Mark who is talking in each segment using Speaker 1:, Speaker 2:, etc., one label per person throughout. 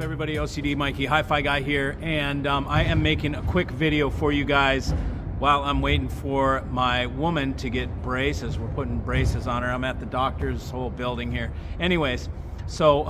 Speaker 1: up, everybody? OCD Mikey, Hi-Fi Guy here, and I am making a quick video for you guys while I'm waiting for my woman to get braces. We're putting braces on her. I'm at the doctor's whole building here. Anyways, so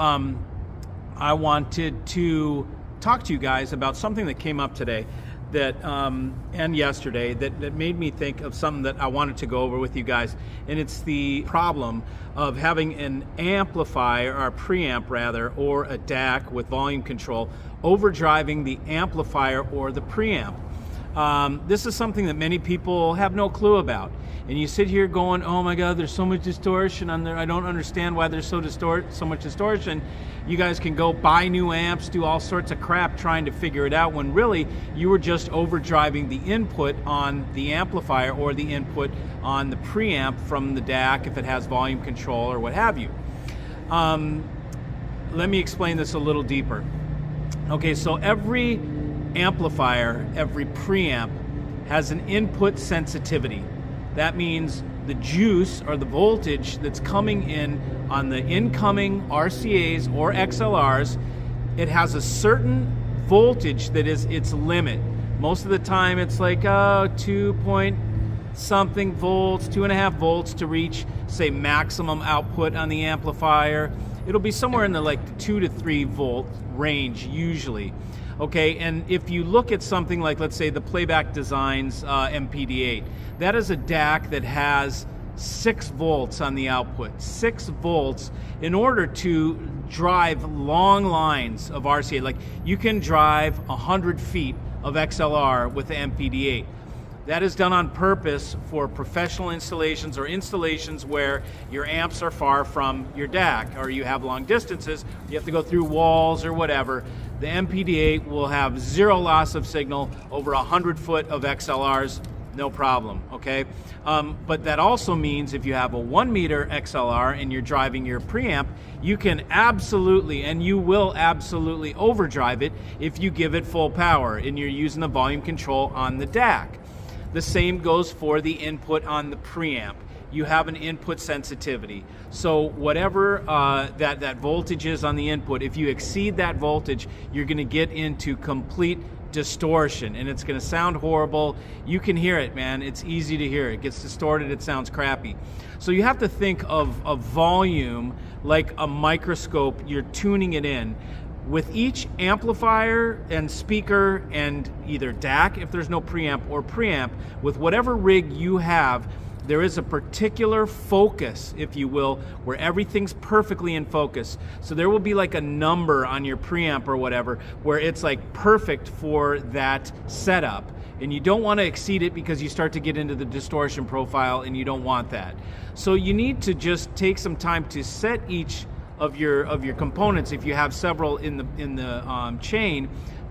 Speaker 1: I wanted to talk to you guys about something that came up today that and yesterday that made me think of something that I wanted to go over with you guys, and it's the problem of having an amplifier, or a preamp rather, or a DAC with volume control overdriving the amplifier or the preamp. This is something that many people have no clue about, and you sit here going, oh my god, there's so much distortion on there, I don't understand why there's so much distortion. You guys can go buy new amps, do all sorts of crap trying to figure it out, when really you were just overdriving the input on the amplifier or the input on the preamp from the DAC if it has volume control or what have you. Let me explain this a little deeper. Okay, so every amplifier, every preamp has an input sensitivity. That means the juice or the voltage that's coming in on the incoming RCAs or XLRs, it has a certain voltage that is its limit. Most of the time it's like 2 point something volts, 2.5 volts to reach, say, maximum output on the amplifier. It'll be somewhere in the like the 2 to 3 volt range usually. Okay, and if you look at something like, let's say, the Playback Designs MPD-8, that is a DAC that has 6 volts on the output. 6 volts in order to drive long lines of RCA. Like, you can drive 100 feet of XLR with the MPD-8. That is done on purpose for professional installations or installations where your amps are far from your DAC, or you have long distances, you have to go through walls or whatever. The MPD-8 will have 0 loss of signal over 100 foot of XLRs, no problem, okay? But that also means if you have a 1 meter XLR and you're driving your preamp, you can absolutely, and you will absolutely overdrive it if you give it full power and you're using the volume control on the DAC. The same goes for the input on the preamp. You have an input sensitivity. So whatever that voltage is on the input, if you exceed that voltage, you're going to get into complete distortion, and it's going to sound horrible. You can hear it, man. It's easy to hear. It gets distorted. It sounds crappy. So you have to think of volume like a microscope. You're tuning it in. With each amplifier and speaker and either DAC, if there's no preamp, or preamp, with whatever rig you have, there is a particular focus, if you will, where everything's perfectly in focus. So there will be like a number on your preamp or whatever where it's like perfect for that setup. And you don't want to exceed it because you start to get into the distortion profile, and you don't want that. So you need to just take some time to set each of your components, if you have several in the chain,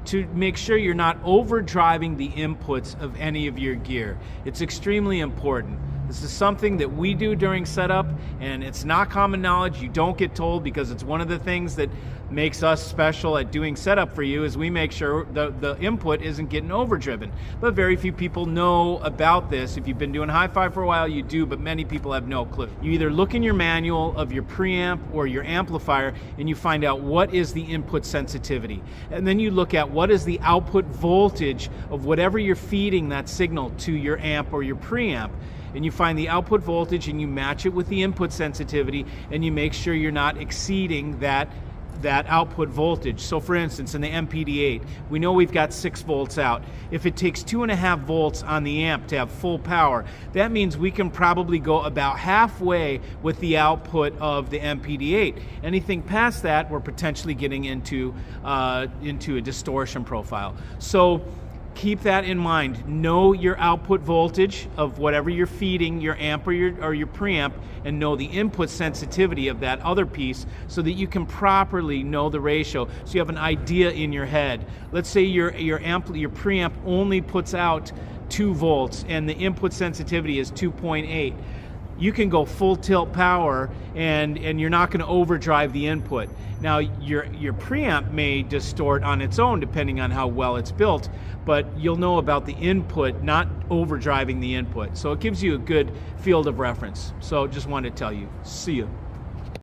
Speaker 1: to make sure you're not overdriving the inputs of any of your gear. It's extremely important. This is something that we do during setup, and it's not common knowledge. You don't get told, because it's one of the things that makes us special at doing setup for you, is we make sure the input isn't getting overdriven. But very few people know about this. If you've been doing hi-fi for a while, you do, but many people have no clue. You either look in your manual of your preamp or your amplifier, and you find out what is the input sensitivity. And then you look at what is the output voltage of whatever you're feeding that signal to your amp or your preamp. And you find the output voltage and you match it with the input sensitivity, and you make sure you're not exceeding that output voltage. So for instance, in the MPD-8, we know we've got 6 volts out. If it takes 2.5 volts on the amp to have full power, that means we can probably go about halfway with the output of the MPD-8. Anything past that, we're potentially getting into a distortion profile. So keep that in mind. Know your output voltage of whatever you're feeding your amp or your preamp, and know the input sensitivity of that other piece, so that you can properly know the ratio, so you have an idea in your head. Let's say your preamp only puts out 2 volts and the input sensitivity is 2.8. You can go full tilt power, and you're not going to overdrive the input. Now your preamp may distort on its own depending on how well it's built, but you'll know about the input not overdriving the input. So it gives you a good field of reference. So just wanted to tell you. See you.